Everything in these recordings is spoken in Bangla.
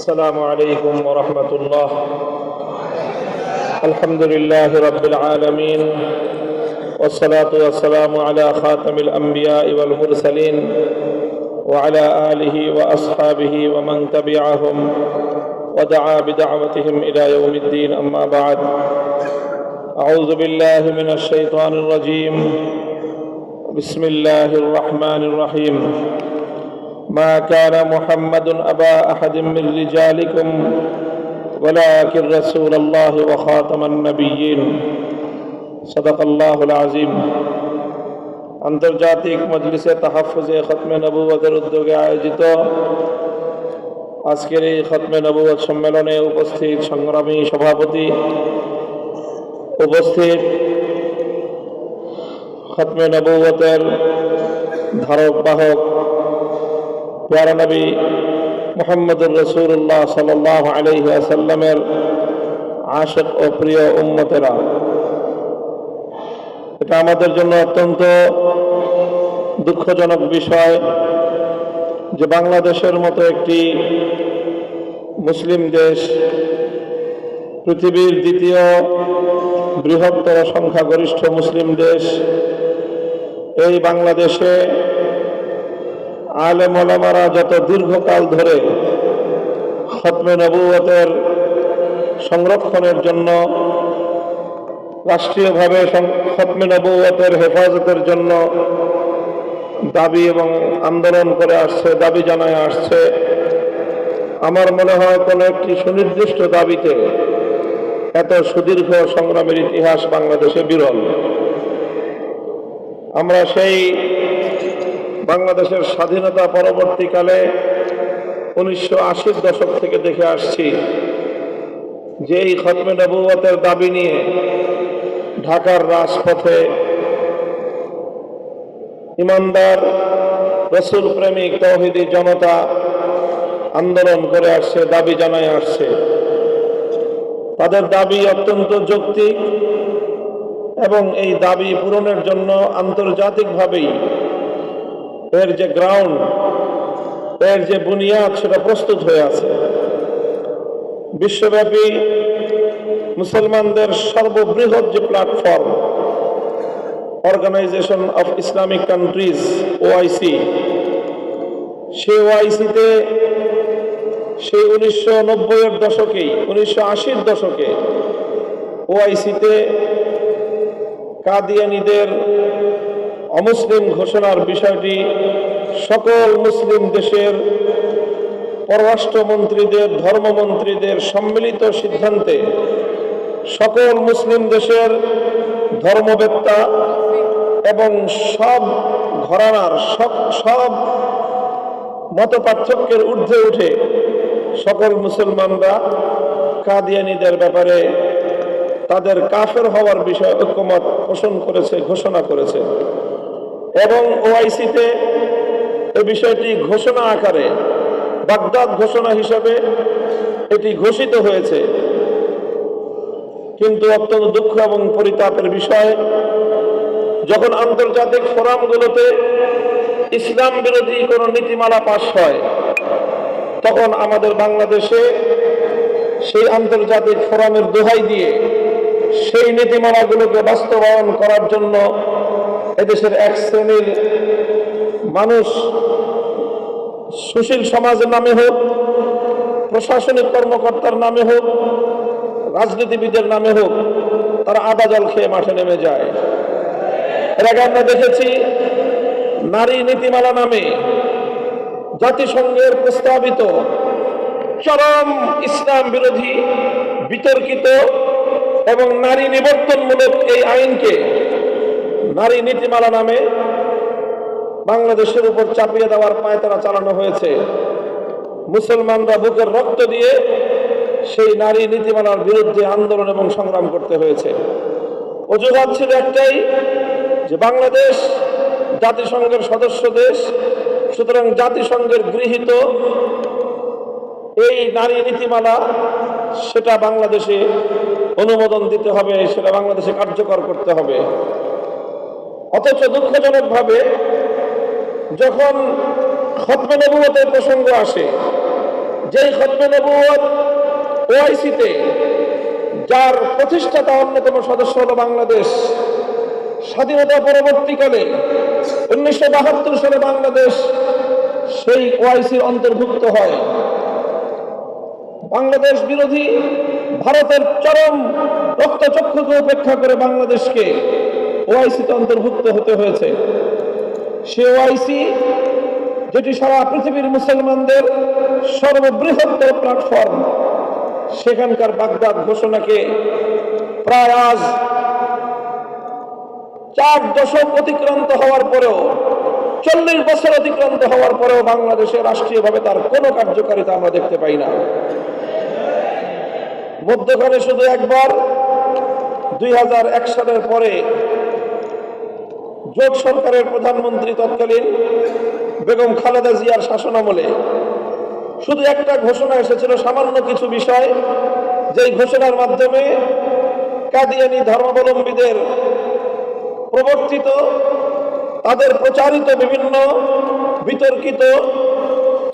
السلام عليكم ورحمة الله. الحمد لله رب العالمين، والصلاة والسلام على خاتم الأنبياء والمرسلين وعلى آله وأصحابه ومن تبعهم ودعا بدعوتهم إلى يوم الدين. أما بعد، أعوذ بالله من الشيطان الرجيم. بسم الله الرحمن الرحيم. ما كان محمد أبا أحد من رجالكم ولكن رسول الله وخاتم النبيين. صدق الله العظيم. আন্তর্জাতিক মজলিসে তাহাফুজে খতমে নবুয়তের উদ্যোগে আয়োজিত আজকের এই খতমে নবুয়ত সম্মেলনে উপস্থিত সংগ্রামী সভাপতি, উপস্থিত খতমে নবুয়তের ধারক বাহক প্যারা নবী মুহাম্মদুর রাসূলুল্লাহ সাল্লাল্লাহু আলাইহি ওয়াসাল্লামের আশিক ও প্রিয় উম্মতেরা, এটা আমাদের জন্য অত্যন্ত দুঃখজনক বিষয় যে বাংলাদেশের মতো একটি মুসলিম দেশ, পৃথিবীর দ্বিতীয় বৃহত্তর সংখ্যাগরিষ্ঠ মুসলিম দেশ, এই বাংলাদেশে আলেম ওলামারা যত দীর্ঘকাল ধরে খতমে নবুয়তের সংরক্ষণের জন্য, রাষ্ট্রীয়ভাবে খতমে নবুয়তের হেফাজতের জন্য দাবি এবং আন্দোলন করে আসছে, দাবি জানায় আসছে, আমার মনে হয় কোনো একটি সুনির্দিষ্ট দাবিতে এত সুদীর্ঘ সংগ্রামের ইতিহাস বাংলাদেশে বিরল। আমরা সেই বাংলাদেশের স্বাধীনতা পরবর্তীকালে 1980-র দশক থেকে দেখে আসছি যে এই খতমে নবুয়তের দাবি নিয়ে ঢাকার রাজপথে ইমানদার রসুল প্রেমিক তৌহিদি জনতা আন্দোলন করে আসছে, দাবি জানায় আসছে। তাদের দাবি অত্যন্ত যৌক্তিক এবং এই দাবি পূরণের জন্য আন্তর্জাতিকভাবেই এর যে গ্রাউন্ড, এর যে বুনিয়াদ, সেটা প্রস্তুত হয়ে আছে। বিশ্বব্যাপী মুসলমানদের সর্ববৃহৎ যে platform, organisation of Islamic countries, OIC, সেই ওআইসিতে সেই 1990-এর দশকেই, 1980-র দশকে ওআইসিতে কাদিয়ানীদের অমুসলিম ঘোষণার বিষয়টি সকল মুসলিম দেশের পররাষ্ট্রমন্ত্রীদের, ধর্মমন্ত্রীদের সম্মিলিত সিদ্ধান্তে সকল মুসলিম দেশের ধর্মবেত্তা এবং সব ঘরানার সব মত পার্থক্যের ঊর্ধ্বে উঠে সকল মুসলমানরা কাদিয়ানীদের ব্যাপারে তাদের কাফের হওয়ার বিষয়ে ঐক্যমত পোষণ করেছে, ঘোষণা করেছে। এবং ওআইসিতে এই বিষয়টি ঘোষণা আকারে, বাগদাদ ঘোষণা হিসাবে এটি ঘোষিত হয়েছে। কিন্তু অত্যন্ত দুঃখ এবং পরিতাপের বিষয়, যখন আন্তর্জাতিক ফোরামগুলোতে ইসলাম বিরোধী কোনো নীতিমালা পাশ হয়, তখন আমাদের বাংলাদেশে সেই আন্তর্জাতিক ফোরামের দোহাই দিয়ে সেই নীতিমালাগুলোকে বাস্তবায়ন করার জন্য এদেশের এক শ্রেণীর মানুষ, সুশীল সমাজের নামে হোক, প্রশাসনিক কর্মকর্তার নামে হোক, রাজনীতিবিদের নামে হোক, তারা আদা জল খেয়ে মাঠে নেমে যায়। এর আগে আমরা দেখেছি নারী নীতিমালা নামে জাতিসংঘের প্রস্তাবিত চরম ইসলাম বিরোধী, বিতর্কিত এবং নারী নিবর্তনমূলক এই আইনকে নারী নীতিমালা নামে বাংলাদেশের উপর চাপিয়ে দেওয়ার পায়তারা চালানো হয়েছে। মুসলমানরা বুকের রক্ত দিয়ে সেই নারী নীতিমালার বিরুদ্ধে আন্দোলন এবং সংগ্রাম করতে হয়েছে। অজুহাত ছিল একটাই, যে বাংলাদেশ জাতিসংঘের সদস্য দেশ, সুতরাং জাতিসংঘের গৃহীত এই নারী নীতিমালা সেটা বাংলাদেশে অনুমোদন দিতে হবে, সেটা বাংলাদেশে কার্যকর করতে হবে। অথচ যেই খতমে নবুয়ত ওআইসিতে যার প্রতিষ্ঠাতা অন্যতম সদস্য হলো বাংলাদেশ, স্বাধীনতা পরবর্তীকালে 1972 সালে বাংলাদেশ সেই ওআইসির অন্তর্ভুক্ত হয়। বাংলাদেশ বিরোধী ভারতের চরম রক্তচক্ষুকে উপেক্ষা করে বাংলাদেশকে ওআইসিতে অন্তর্ভুক্ত হতে হয়েছে। সে ওআইসি, যেটি সারা পৃথিবীর মুসলমানদের সর্ববৃহত্তর প্ল্যাটফর্ম, সেখানকার বাগদাদ ঘোষণাকে প্রায় আজ 4 দশক অতিক্রান্ত হওয়ার পরেও, 40 বছর অতিক্রান্ত হওয়ার পরেও বাংলাদেশে রাষ্ট্রীয়ভাবে তার কোনো কার্যকারিতা আমরা দেখতে পাই না। মধ্যখানে শুধু একবার 2001 সালের পরে জোট সরকারের প্রধানমন্ত্রী তৎকালীন বেগম খালেদা জিয়ার শাসনামলে শুধু একটা ঘোষণা এসেছিল, সামান্য কিছু বিষয়, যেই ঘোষণার মাধ্যমে কাদিয়ানী ধর্মাবলম্বীদের প্রবর্তিত, তাদের প্রচারিত বিভিন্ন বিতর্কিত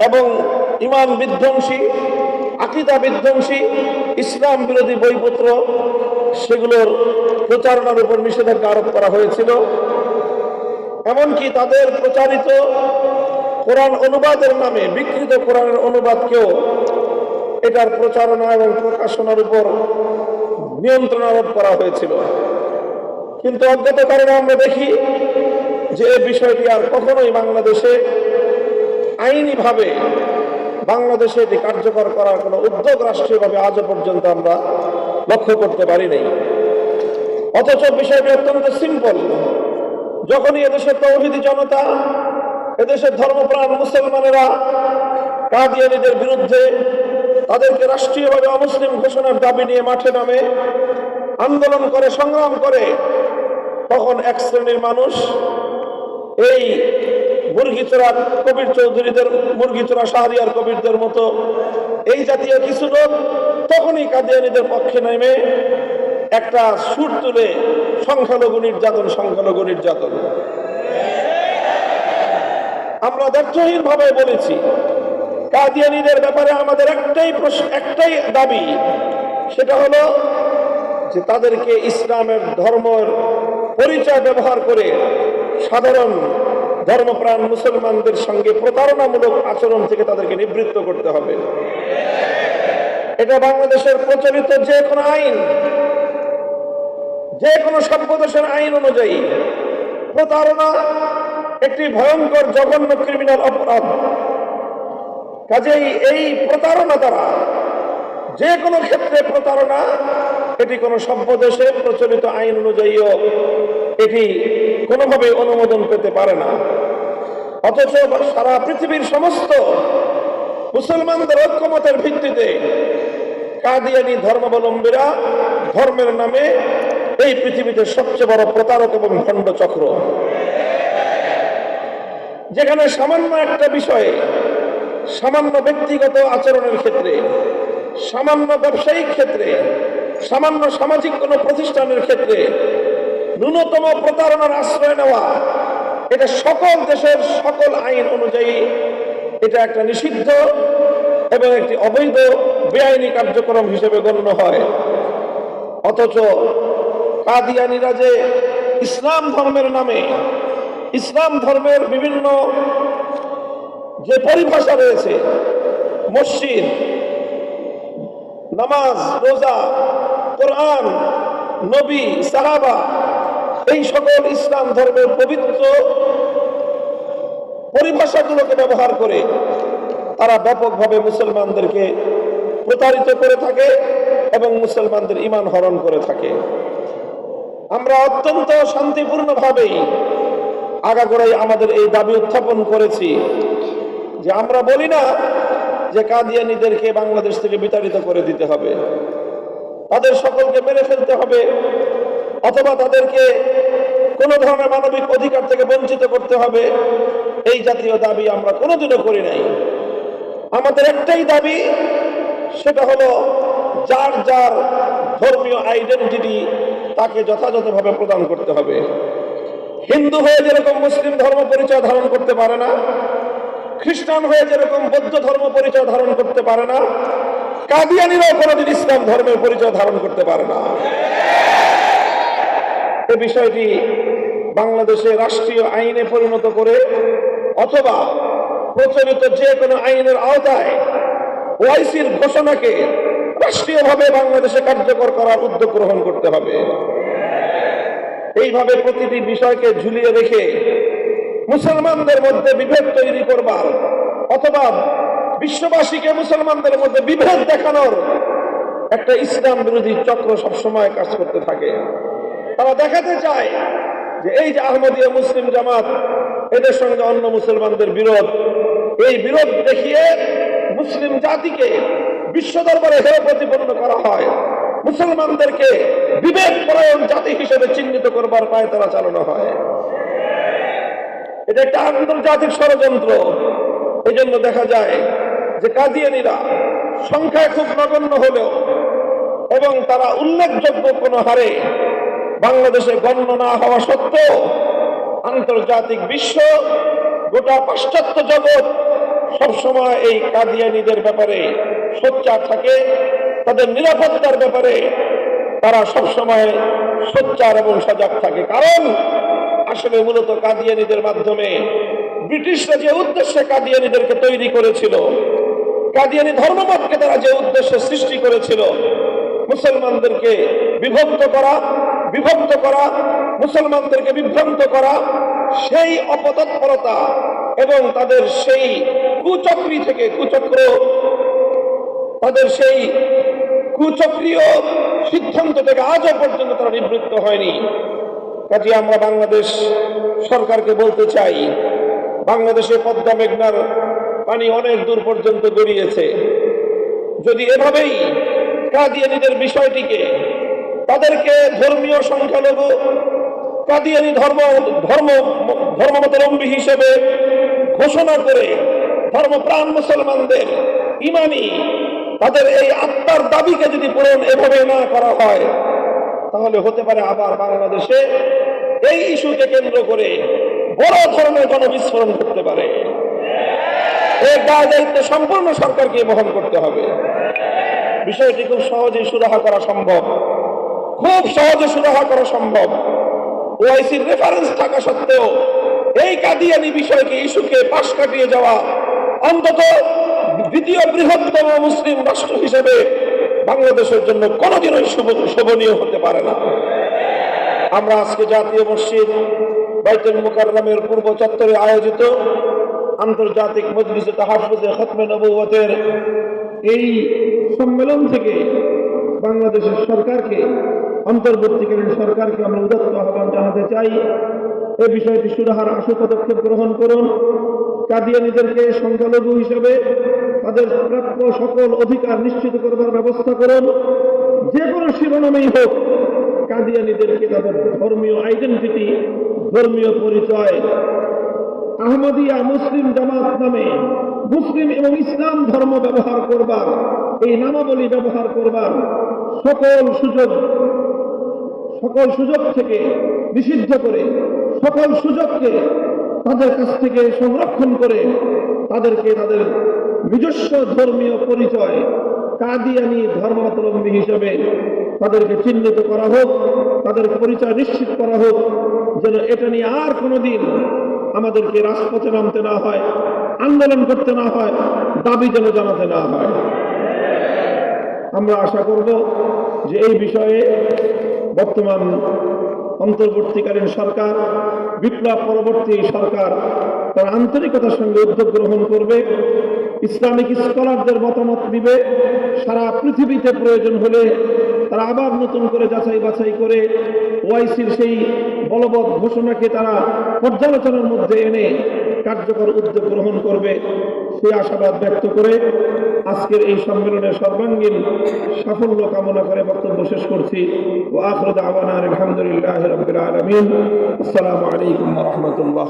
এবং ঈমান বিধ্বংসী, আকীদা বিধ্বংসী, ইসলাম বিরোধী বইপত্র, সেগুলোর প্রচারণার উপর নিষেধাজ্ঞা আরোপ করা হয়েছিল। এমনকি তাদের প্রচারিত কোরআন অনুবাদের নামে বিকৃত কোরআনের অনুবাদকেও এটার প্রচারণা এবং প্রকাশনার উপর নিয়ন্ত্রণ আরোপ করা হয়েছিল। কিন্তু অজ্ঞাত কারণে আমরা দেখি যে এই বিষয়টি আর কখনোই বাংলাদেশে আইনিভাবে বাংলাদেশে এটি কার্যকর করার কোনো উদ্যোগ রাষ্ট্রীয়ভাবে আজও পর্যন্ত আমরা লক্ষ্য করতে পারিনি। অথচ বিষয়টি অত্যন্ত সিম্পল। যখনই এদেশের তৌহিদি জনতা, এদেশের ধর্মপ্রাণ মুসলমানেরা কাদিয়ানীদের বিরুদ্ধে তাদেরকে রাষ্ট্রীয়ভাবে অমুসলিম ঘোষণার দাবি নিয়ে মাঠে নামে, আন্দোলন করে, সংগ্রাম করে, তখন এক শ্রেণীর মানুষ এই মুরগিচোরা কবির চৌধুরীদের, মুরগিচোরা শাহরিয়ার কবিরদের মতো এই জাতীয় কিছু লোক তখনই কাদিয়ানীদের পক্ষে নেমে একটা সুর তুলে সংখ্যালঘু নির্যাতন, সংখ্যালঘু নির্যাতন। আমরা দ্ব্যর্থহীন ভাবে বলেছি, কাদিয়ানীদের ব্যাপারে আমাদের একটাই দাবি, সেটা হলো যে তাদেরকে ইসলামের ধর্মের পরিচয় ব্যবহার করে সাধারণ ধর্মপ্রাণ মুসলমানদের সঙ্গে প্রতারণামূলক আচরণ থেকে তাদেরকে নিবৃত্ত করতে হবে। এটা বাংলাদেশের প্রচলিত যে কোনো আইন, যে কোনো সভ্য দেশের আইন অনুযায়ী প্রতারণা একটি ভয়ঙ্কর জঘন্য ক্রিমিনাল অপরাধ। কাজেই এই প্রতারণা দ্বারা, যে কোনো ক্ষেত্রে প্রতারণা, এটি কোনো সভ্য দেশে প্রচলিত আইন অনুযায়ীও এটি কোনোভাবে অনুমোদন পেতে পারে না। অথচ সারা পৃথিবীর সমস্ত মুসলমানদের ঐক্যমতের ভিত্তিতে কাদিয়ানী ধর্মাবলম্বীরা ধর্মের নামে এই পৃথিবীতে সবচেয়ে বড় প্রতারক এবং ভণ্ড চক্র। যেখানে সামান্য একটা বিষয়ে, সামান্য ব্যক্তিগত আচরণের ক্ষেত্রে, সামান্য ব্যবসায়িক ক্ষেত্রে, সামান্য সামাজিক কোনো প্রতিষ্ঠানের ক্ষেত্রে ন্যূনতম প্রতারণার আশ্রয় নেওয়া, এটা সকল দেশের সকল আইন অনুযায়ী এটা একটা নিষিদ্ধ এবং একটি অবৈধ বেআইনি কার্যক্রম হিসেবে গণ্য হয়। অথচ কাদিয়ানীরা যে ইসলাম ধর্মের নামে, ইসলাম ধর্মের বিভিন্ন যে পরিভাষা রয়েছে, মসজিদ, নামাজ, রোজা, কোরআন, নবী, সাহাবা, এই সকল ইসলাম ধর্মের পবিত্র পরিভাষাগুলোকে ব্যবহার করে তারা ব্যাপকভাবে মুসলমানদেরকে প্রতারিত করে থাকে এবং মুসলমানদের ঈমান হরণ করে থাকে। আমরা অত্যন্ত শান্তিপূর্ণভাবেই আগাগোড়াই আমাদের এই দাবি উত্থাপন করেছি যে আমরা বলি না যে কাদিয়ানীদেরকে বাংলাদেশ থেকে বিতাড়িত করে দিতে হবে, তাদের সকলকে মেরে ফেলতে হবে, অথবা তাদেরকে কোন ধরনের মানবিক অধিকার থেকে বঞ্চিত করতে হবে। এই জাতীয় দাবি আমরা কোনোদিনও করি নাই। আমাদের একটাই দাবি, সেটা হলো যার যার ধর্মীয় আইডেন্টিটি তাকে যথাযথভাবে প্রদান করতে হবে। হিন্দু হয়ে যেরকম মুসলিম ধর্ম পরিচয় ধারণ করতে পারে না, খ্রিস্টান হয়ে যেরকম বৌদ্ধ ধর্ম পরিচয় ধারণ করতে পারে না, কাদিয়ানীরাও কোনোদিন ইসলাম ধর্মের পরিচয় ধারণ করতে পারে না। এই বিষয়টি বাংলাদেশে রাষ্ট্রীয় আইনে পরিণত করে অথবা প্রচলিত যে কোনো আইনের আওতায় ওআইসির ঘোষণাকে রাষ্ট্রীয়ভাবে বাংলাদেশে কার্যকর করার উদ্যোগ গ্রহণ করতে হবে। এইভাবে প্রতিটি বিষয়কে ঝুলিয়ে রেখে মুসলমানদের মধ্যে বিভেদ তৈরি করবার অথবা বিশ্ববাসীকে মুসলমানদের মধ্যে বিভেদ দেখানোর একটা ইসলাম বিরোধী চক্র সবসময় কাজ করতে থাকে। তারা দেখাতে চায় যে এই যে আহমদীয় মুসলিম জামাত, এদের সঙ্গে অন্য মুসলমানদের বিরোধ, এই বিরোধ দেখিয়ে মুসলিম জাতিকে বিশ্ব দরবারে হেয় প্রতিপন্ন করা হয়, মুসলমানদেরকে বিবেক পরায়ণ জাতি হিসেবে চিহ্নিত করবার পায়তারা চালানো হয়। এটা একটা আন্তর্জাতিক ষড়যন্ত্র। এই জন্য দেখা যায় যে কাদিয়ানীরা সংখ্যায় খুব নগণ্য হলেও এবং তারা উল্লেখযোগ্য কোনো হারে বাংলাদেশে গণ্য না হওয়া সত্ত্বেও আন্তর্জাতিক বিশ্ব, গোটা পাশ্চাত্য জগৎ সবসময় এই কাদিয়ানীদের ব্যাপারে সোচ্চার থাকে। তাদের নিরাপত্তার ব্যাপারে তারা সবসময় সোচ্চার এবং সজাগ থাকে। কারণ আসলে মূলত কাদিয়ানীদের মাধ্যমে ব্রিটিশরা যে উদ্দেশ্যে কাদিয়ানীদেরকে তৈরি করেছিল, কাদিয়ানী ধর্মমতকে তারা যে উদ্দেশ্যে সৃষ্টি করেছিল, মুসলমানদেরকে বিভক্ত করা, মুসলমানদেরকে বিভ্রান্ত করা, সেই অপতৎপরতা এবং তাদের সেই কুচক্রীয় সিদ্ধান্ত থেকে আজও পর্যন্ত তারা নিবৃত্ত হয়নি। কাজে আমরা বাংলাদেশ সরকারকে বলতে চাই, বাংলাদেশে পদ্মা মেঘনার পানি অনেক দূর পর্যন্ত গড়িয়েছে। যদি এভাবেই কাদিয়ানীদের বিষয়টিকে তাদেরকে ধর্মীয় সংখ্যালঘু কাদিয়ানী ধর্মাবলম্বী হিসেবে ঘোষণা করে ধর্মপ্রাণ মুসলমানদের ইমানি তাদের এই আত্মার দাবিকে যদি পূরণ এভাবে না করা হয়, তাহলে হতে পারে আবার বাংলাদেশে এই ইস্যুকে কেন্দ্র করে বড় ধরনের গণবিস্ফোরণ করতে পারে। এই দায় দায়িত্ব সম্পূর্ণ সরকারকে বহন করতে হবে। বিষয়টি খুব সহজে সুরাহা করা সম্ভব। ওআইসির রেফারেন্স থাকা সত্ত্বেও এই কাদিয়ানী বিষয়কে ইস্যুকে পাশ কাটিয়ে যাওয়া অন্তত দ্বিতীয় বৃহত্তম মুসলিম রাষ্ট্র হিসেবে বাংলাদেশের জন্য কোনোদিনই শোভনীয় হতে পারে না। আমরা আজকে জাতীয় মসজিদ বাইতুল মুকাররমের পূর্ব চত্বরে আয়োজিত আন্তর্জাতিক মজলিসে তাহাফুজে খতমে নবুয়তের এই সম্মেলন থেকে বাংলাদেশের সরকারকে, অন্তর্বর্তীকালীন সরকারকে আমরা উদাত্ত আহ্বান জানাতে চাই, এই বিষয়টি সুরাহার আশু পদক্ষেপ গ্রহণ করুন। কাদিয়ানীদেরকে সংখ্যালঘু হিসেবে তাদের প্রাপ্য সকল অধিকার নিশ্চিত করবার ব্যবস্থা করুন। যে কোনো শিরোনামেই হোক, কাদিয়ানীদেরকে তাদের ধর্মীয় আইডেন্টিটি, ধর্মীয় পরিচয়, আহমদিয়া মুসলিম জামাত নামে মুসলিম এবং ইসলাম ধর্ম ব্যবহার করবার, এই নামাবলী ব্যবহার করবার সকল সুযোগ থেকে নিষিদ্ধ করে, সকল সুযোগকে তাদের কাছ থেকে সংরক্ষণ করে তাদেরকে তাদের নিজস্ব ধর্মীয় পরিচয় কাদিয়ানী ধর্মাবলম্বী হিসেবে তাদেরকে চিহ্নিত করা হোক, তাদের পরিচয় নিশ্চিত করা হোক, যেন এটা নিয়ে আর কোনোদিন আমাদেরকে রাজপথে নামতে না হয়, আন্দোলন করতে না হয়, দাবি যেন জানাতে না হয়। আমরা আশা করব যে এই বিষয়ে বর্তমান অন্তর্বর্তীকালীন সরকার, বিপ্লব পরবর্তী সরকার তার আন্তরিকতার সঙ্গে উদ্যোগ গ্রহণ করবে, ইসলামিক স্কলারদের মতামত দিবে, সারা পৃথিবীতে প্রয়োজন হলে তারা আবার নতুন করে যাচাই বাছাই করে ওআইসির সেই বলবৎ ঘোষণাকে তারা পর্যালোচনার মধ্যে এনে কার্যকর উদ্যোগ গ্রহণ করবে, সেই আশাবাদ ব্যক্ত করে আজকের এই সম্মেলনের সর্বাঙ্গীন সাফল্য কামনা করে বক্তব্য শেষ করছি। ওয়া আখিরু দাওয়ানা আলহামদুলিল্লাহি রাব্বিল আলামিন। আসসালামু আলাইকুম ওয়া রাহমাতুল্লাহ।